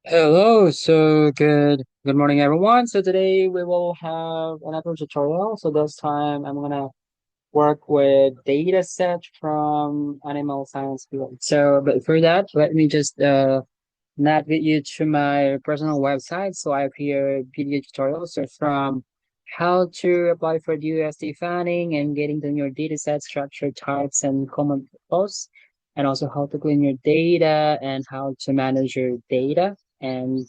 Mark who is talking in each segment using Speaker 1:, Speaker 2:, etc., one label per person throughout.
Speaker 1: Hello, good morning everyone. So today we will have another tutorial. So this time I'm gonna work with data set from animal science field. But for that, let me just navigate you to my personal website. So I have here video tutorials so from how to apply for the USD funding and getting to your data set structure types and common posts, and also how to clean your data and how to manage your data and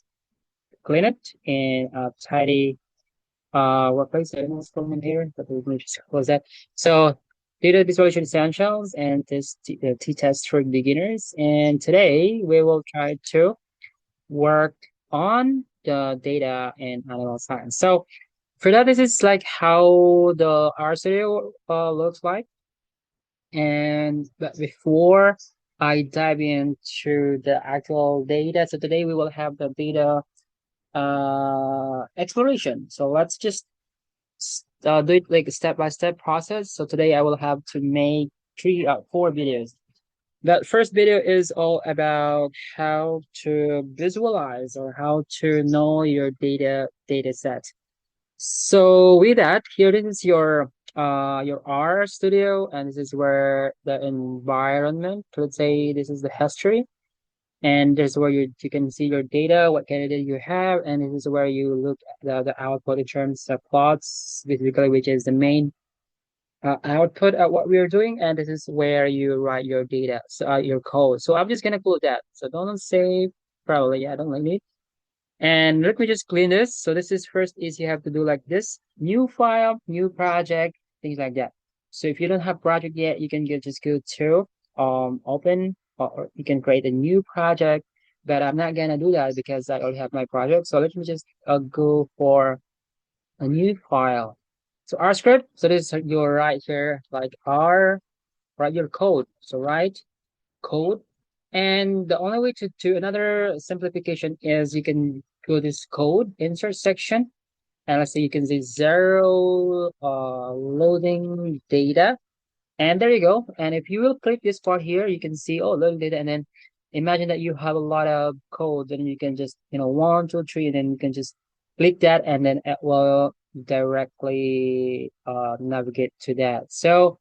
Speaker 1: clean it in a tidy workplace. I don't know what's going on here, but let me just close that. So data visualization essentials and this t-test for beginners. And today we will try to work on the data in animal science. So for that, this is like how the R studio looks like. And but before I dive into the actual data, so today we will have the data exploration. So let's just do it like a step-by-step process. So today I will have to make four videos. The first video is all about how to visualize or how to know your data set. So with that, here this is your R studio, and this is where the environment, let's say this is the history, and this is where you can see your data, what kind of data you have, and this is where you look at the output in terms of plots, basically, which is the main output of what we are doing, and this is where you write your data, so your code. So I'm just gonna close that. So don't save, probably, yeah, I don't like it. And let me just clean this. So this is first is you have to do like this, new file, new project, things like that. So if you don't have project yet, you can just go to open or you can create a new project. But I'm not gonna do that because I already have my project. So let me just go for a new file. So R script. So this is your right here, like R, write your code. So write code. And the only way to do another simplification is you can go this code insert section, and let's say you can say zero loading data, and there you go. And if you will click this part here, you can see, oh, loading data, and then imagine that you have a lot of code, and you can just, one, two, three, and then you can just click that, and then it will directly navigate to that. So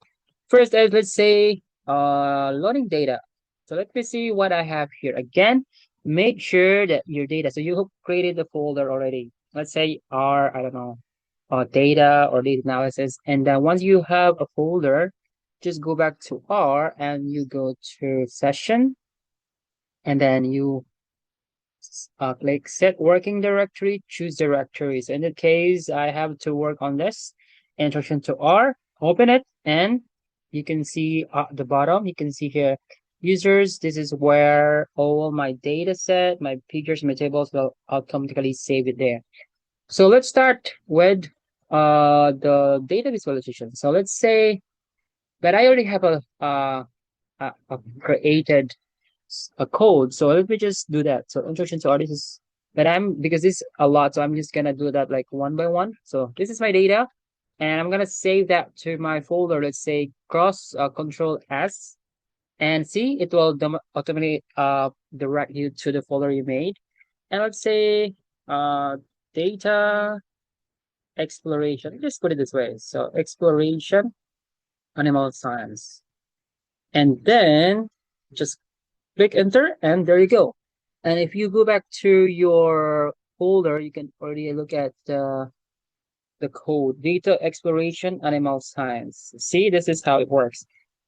Speaker 1: first, let's say loading data. So let me see what I have here. Again, make sure that your data, so you have created the folder already. Let's say R, I don't know, data or data analysis. And then once you have a folder, just go back to R and you go to session, and then you click set working directory, choose directory. So in the case, I have to work on this. Introduction to R, open it, and you can see at the bottom, you can see here users. This is where all my data set, my pictures, my tables will automatically save it there. So let's start with the data visualization. So let's say that I already have a created a code. So let me just do that. So introduction to artists is but because this is a lot, so I'm just gonna do that like one by one. So this is my data, and I'm gonna save that to my folder. Let's say cross control S, and see it will automatically direct you to the folder you made. And let's say data exploration. Just put it this way. So exploration, animal science, and then just click enter, and there you go. And if you go back to your folder, you can already look at the code, data exploration, animal science. See, this is how it works.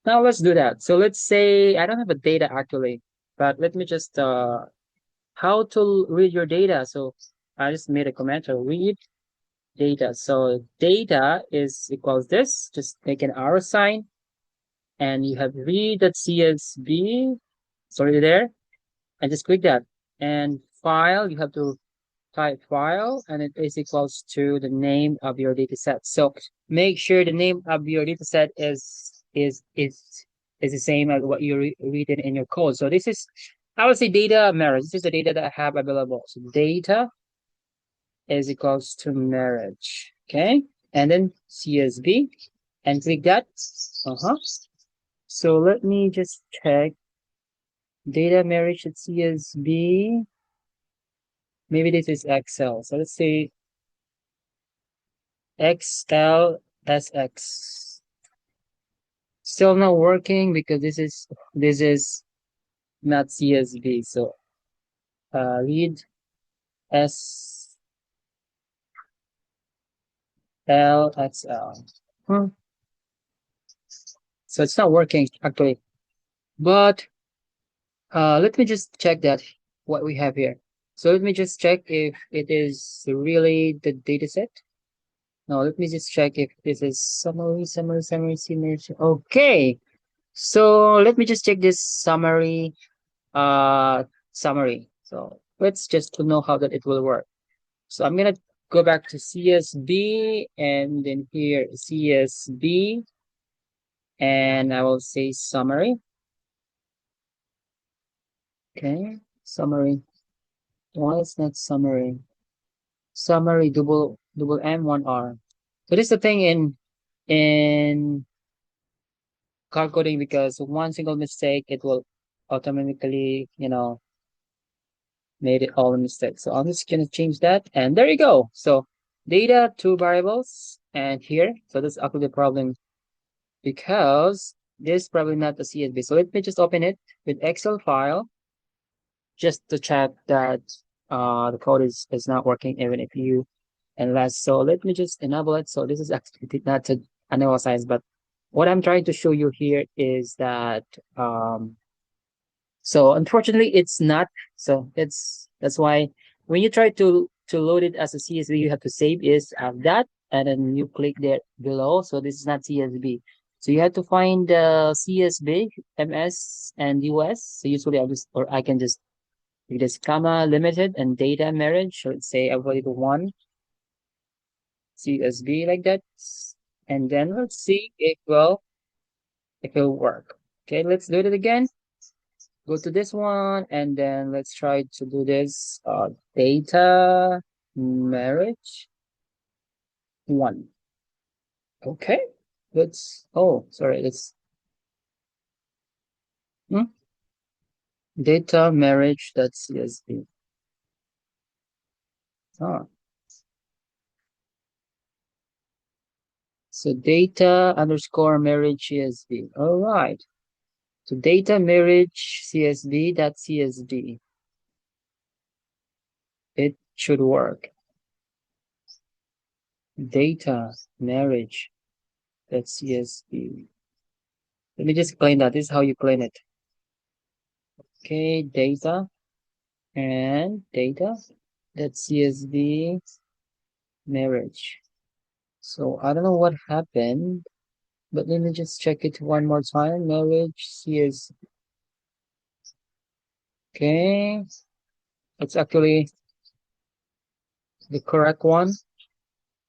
Speaker 1: Now let's do that. So let's say I don't have a data actually, but let me just how to read your data. So I just made a comment to read data. So data is equals this. Just make an arrow sign, and you have read.csv. Sorry there, and just click that. And file, you have to type file, and it is equals to the name of your data set. So make sure the name of your data set is the same as what you written in your code. So this is, I would say, data marriage. This is the data that I have available. So data is equals to marriage. Okay, and then CSV, and click that. So let me just check data marriage at CSV. maybe this is XL. So let's say XLSX. Still not working because this is not CSV. So read SLXL. Hmm. So it's not working actually. But let me just check that what we have here. So let me just check if it is really the data set. No, let me just check if this is summary. Okay. So let me just check this summary. So let's just to know how that it will work. So I'm gonna go back to CSV and then here CSV and I will say summary. Okay, summary. Why is not summary? Summary double M one R. So this is the thing in card coding because one single mistake it will automatically made it all a mistake. So I'm just gonna change that and there you go. So data two variables and here. So that's actually the problem because this is probably not the CSV. So let me just open it with Excel file just to check that the code is not working even if you unless so let me just enable it. So this is actually not to analyze, but what I'm trying to show you here is that so unfortunately it's not. So that's why when you try to load it as a CSV, you have to save is that and then you click there below. So this is not CSV. So you have to find the CSV, MS and US. So usually I'll just or I can just do this comma limited and data marriage. So let's say available one CSV like that. And then let's see if it will work. Okay, let's do it again. Go to this one and then let's try to do this data marriage one. Okay, let's oh sorry, let's hmm, data marriage.csv. Ah, so data underscore marriage csv. All right. So data marriage csv.csv. It should work. Data marriage.csv. Let me just clean that. This is how you clean it. Okay, data and data. That's CSV marriage. So I don't know what happened, but let me just check it one more time. Marriage CS. Okay, it's actually the correct one.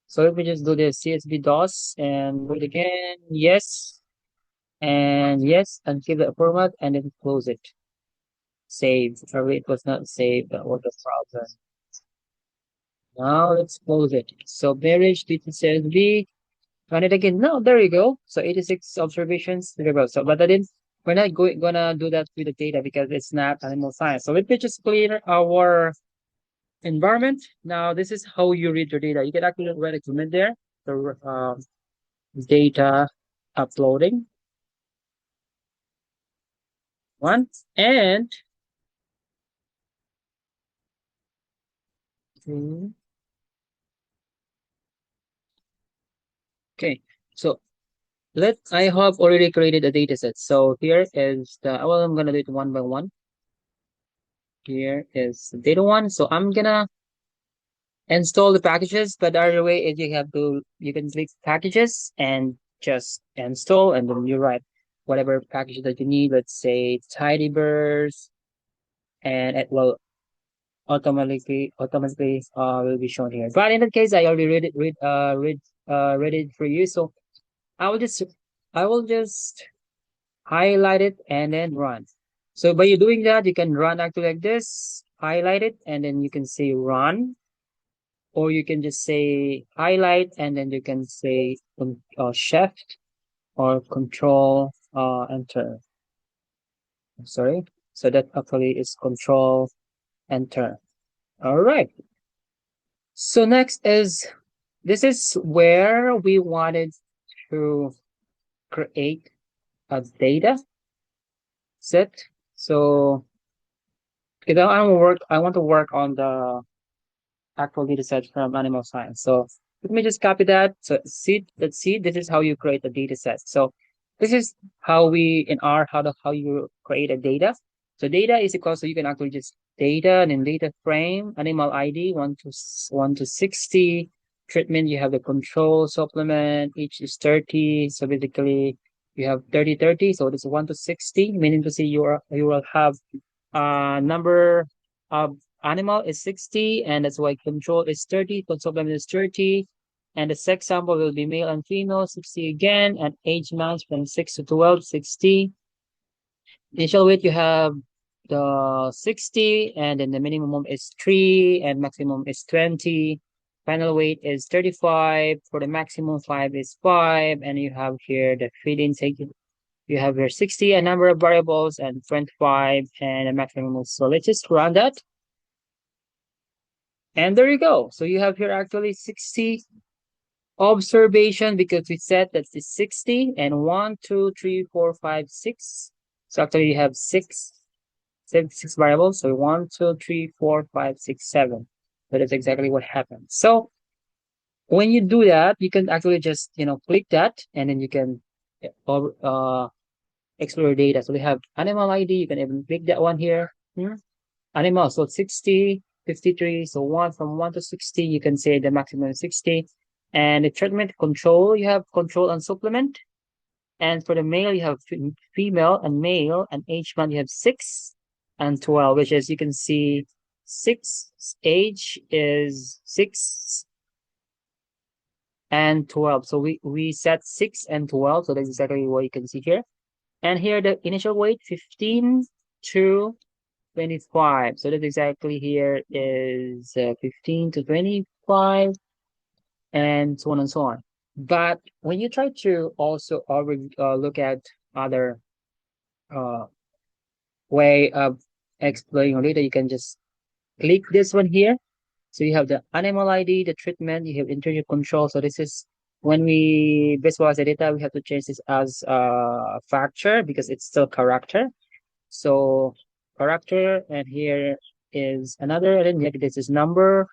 Speaker 1: So let me just do the CSV DOS and do it again. Yes, and keep the format and then close it. Save. Probably it was not saved. That was the problem. Now let's close it. So marriage CSV. Run it again. No, there you go. So 86 observations. There you go. So, but I didn't, we're not gonna do that with the data because it's not animal science. So let me just clear our environment. Now, this is how you read your data. You can actually write a comment there. The data uploading one and two. Okay. So I have already created a data set. So here is well, I'm gonna do it one by one. Here is data one. So I'm gonna install the packages, but the other way is you can click packages and just install and then you write whatever package that you need. Let's say tidyverse and it will automatically will be shown here. But in that case, I already read it for you. So I will just I will just highlight it and then run. So by you doing that, you can run actually like this, highlight it, and then you can say run or you can just say highlight and then you can say shift or control enter. I'm sorry. So that actually is control enter. All right. So next is this is where we wanted to create a data set. So if I want to work on the actual data set from animal science. So let me just copy that. So let's see, this is how you create a data set. So this is how we in R, how you create a data. So data is equal, so you can actually just data and then data frame, animal ID, 1 to 60. Treatment, you have the control supplement, each is 30. So basically you have 30, 30. So this is 1 to 60, meaning to say you will have number of animal is 60, and that's why control is 30, supplement is 30, and the sex sample will be male and female, 60 again, and age match from 6 to 12, 60. Initial weight, you have the 60, and then the minimum is 3, and maximum is 20. Final weight is 35. For the maximum, 5 is 5, and you have here the feed intake. You have here 60, a number of variables, and 25, and a maximum. So let's just run that. And there you go. So you have here actually 60 observation because we said that it's 60 and 1, 2, 3, 4, 5, 6. So actually you have six variables. So 1, 2, 3, 4, 5, 6, 7. So that's exactly what happened. So when you do that, you can actually just, click that and then you can uh, explore data. So we have animal ID. You can even click that one here. Animal. So 60, 53. So from 1 to 60, you can say the maximum is 60. And the treatment control, you have control and supplement. And for the male, you have female and male. And age band, you have 6 and 12, which as you can see, 6 age is 6 and 12. So we set 6 and 12. So that's exactly what you can see here. And here the initial weight, 15 to 25. So that exactly here is 15 to 25 and so on and so on. But when you try to also look at other uh, way of exploring your data, you can just click this one here. So you have the animal ID, the treatment, you have internal control. So this is when we visualize the data, we have to change this as a factor because it's still character. So character, and here is another, and then this is number,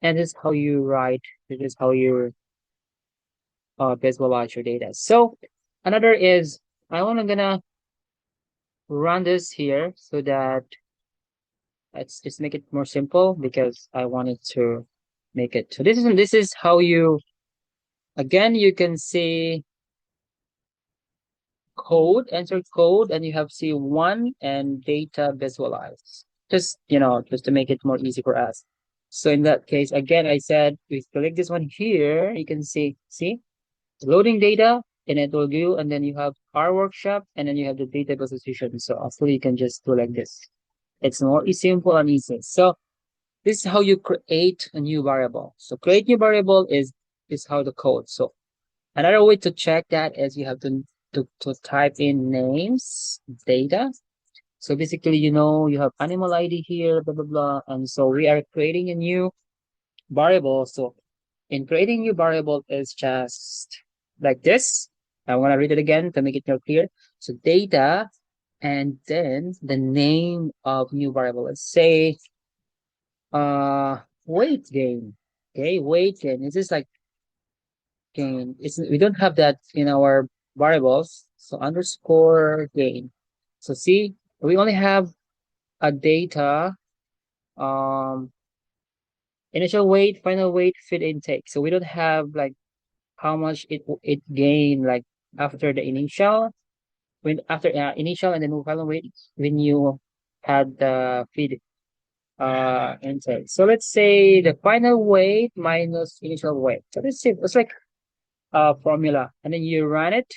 Speaker 1: and this is how you write. This is how you visualize your data. So another is I want to gonna run this here so that let's just make it more simple because I wanted to make it. So this is how you again you can see code, enter code, and you have C1 and data visualize. Just to make it more easy for us. So in that case, again, I said we click this one here. You can see loading data, and it will give you, and then you have our workshop, and then you have the data visualization. So actually, you can just do like this. It's more simple and easy. So this is how you create a new variable. So create new variable is how the code. So another way to check that is you have to type in names, data. So basically, you have animal ID here, blah, blah, blah. And so we are creating a new variable. So in creating new variable is just like this. I want to read it again to make it more clear. So data and then the name of new variable. Let's say weight gain. Okay, weight gain. This is like gain. We don't have that in our variables. So underscore gain. So see, we only have a data initial weight, final weight, feed intake. So we don't have like how much it gained like after the initial when after initial and then final weight when you had the feed intake. So let's say the final weight minus initial weight. So let's see, it's like a formula, and then you run it.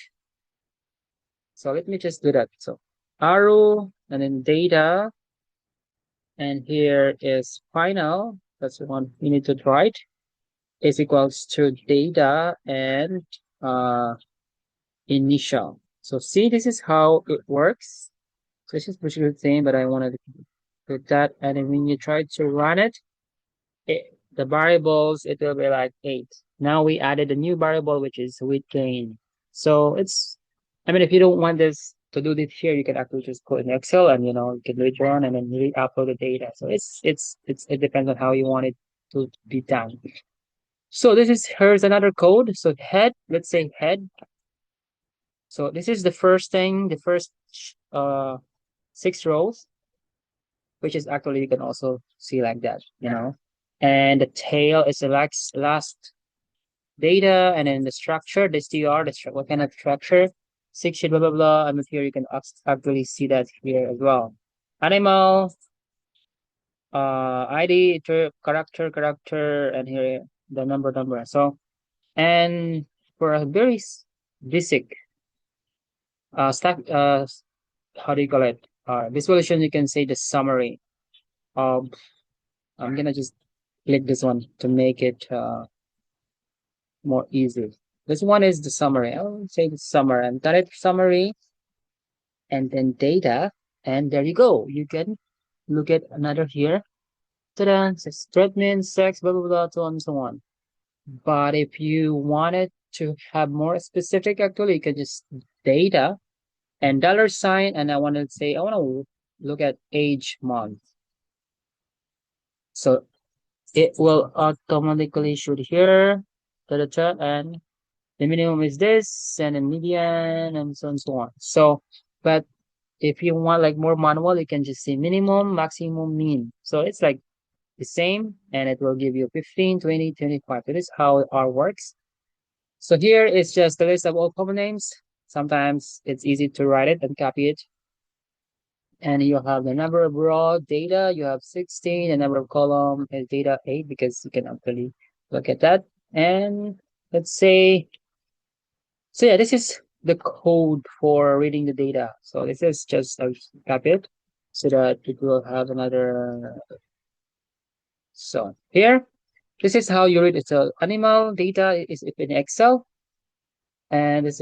Speaker 1: So let me just do that. So arrow and then data, and here is final. That's the one you need to write. Is equals to data and uh initial. So see, this is how it works. So this is pretty good thing, but I wanted to put that, and then when you try to run it, the variables, it will be like 8. Now we added a new variable, which is weight gain. So it's, I mean, if you don't want this to do this here, you can actually just go in Excel and, you can later on and then re-upload the data. So it depends on how you want it to be done. So here's another code. So head, let's say head. So this is the first thing, the first, 6 rows, which is actually, you can also see like that. And the tail is the last data, and then the structure, the str, what kind of structure, 6 shit, blah blah blah. And here you can actually see that here as well. Animal, ID, character, and here the number. So, and for a very basic stack, how do you call it? Visualization, you can say the summary of. I'm gonna just click this one to make it more easy. This one is the summary. I'll say the summary and type summary and then data. And there you go. You can look at another here. Ta-da! Says treatment, sex, blah, blah, blah, so on and so on. But if you wanted to have more specific, actually, you can just data and $sign. And I want to say, I want to look at age month. So it will automatically shoot here. Ta-da-ta, and the minimum is this, and then median, and so on and so on. So, but if you want like more manual, you can just say minimum, maximum, mean. So it's like the same, and it will give you 15, 20, 25. That is how R works. So here is just the list of all common names. Sometimes it's easy to write it and copy it. And you have the number of raw data. You have 16. The number of column is data 8 because you can actually look at that. And let's say, so yeah, this is the code for reading the data. So this is just a copy it so that it will have another. So here, this is how you read it. So animal data is in Excel, and this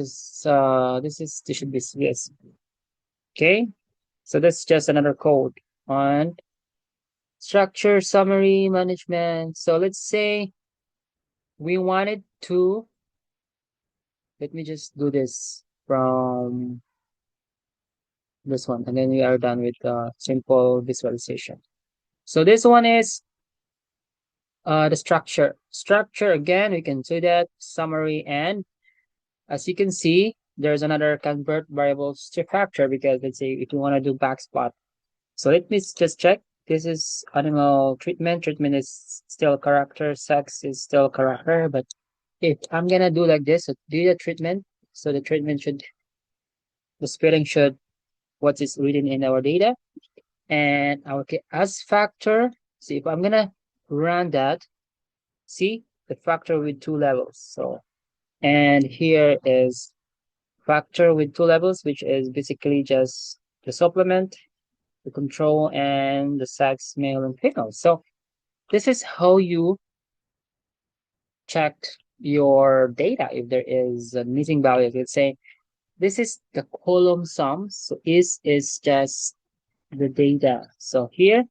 Speaker 1: should be yes. Okay, so that's just another code on structure, summary, management. So let's say we wanted to. Let me just do this from this one, and then we are done with simple visualization. So this one is the structure. Structure, again, we can do that, summary, and as you can see, there's another convert variables to factor because let's say if you want to do backspot. So let me just check. This is animal treatment. Treatment is still character, sex is still character, but if I'm gonna do like this, so do the treatment. So the treatment the spelling should, what is written in our data. And okay, as factor, see if I'm gonna run that, see the factor with 2 levels. So, and here is factor with 2 levels, which is basically just the supplement, the control, and the sex, male and female. So this is how you check your data if there is a missing value. Let's say this is the column sum. So is just the data. So here,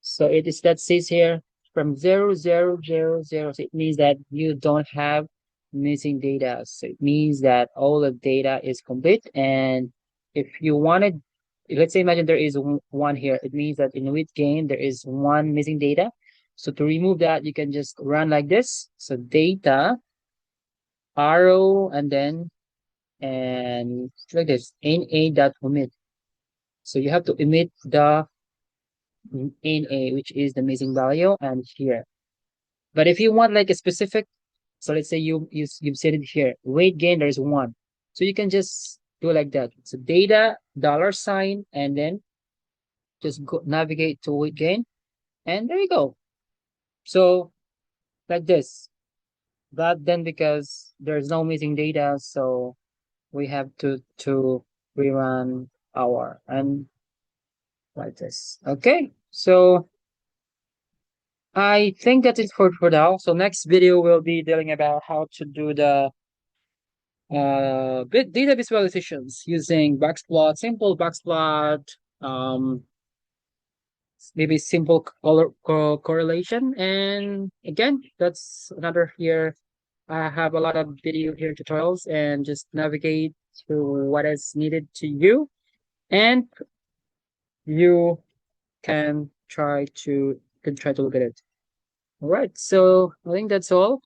Speaker 1: so it is that says here from 0, 0, 0, 0. So it means that you don't have missing data. So it means that all the data is complete. And if you wanted, let's say imagine there is one here. It means that in weight gain, there is one missing data. So to remove that, you can just run like this. So data, arrow, and then, and like this, na.omit. So you have to omit the NA, which is the missing value, and here. But if you want like a specific, so let's say you've said it here, weight gain, there's one. So you can just do like that. So data, $sign, and then just go navigate to weight gain, and there you go. So like this. But then because there's no missing data, so we have to rerun our and like this. Okay, so I think that's it for now. So next video will be dealing about how to do the data visualizations using backplot, simple backplot, um, maybe simple correlation. And again, that's another here. I have a lot of video here tutorials and just navigate to what is needed to you, and you can try to look at it. All right, so I think that's all.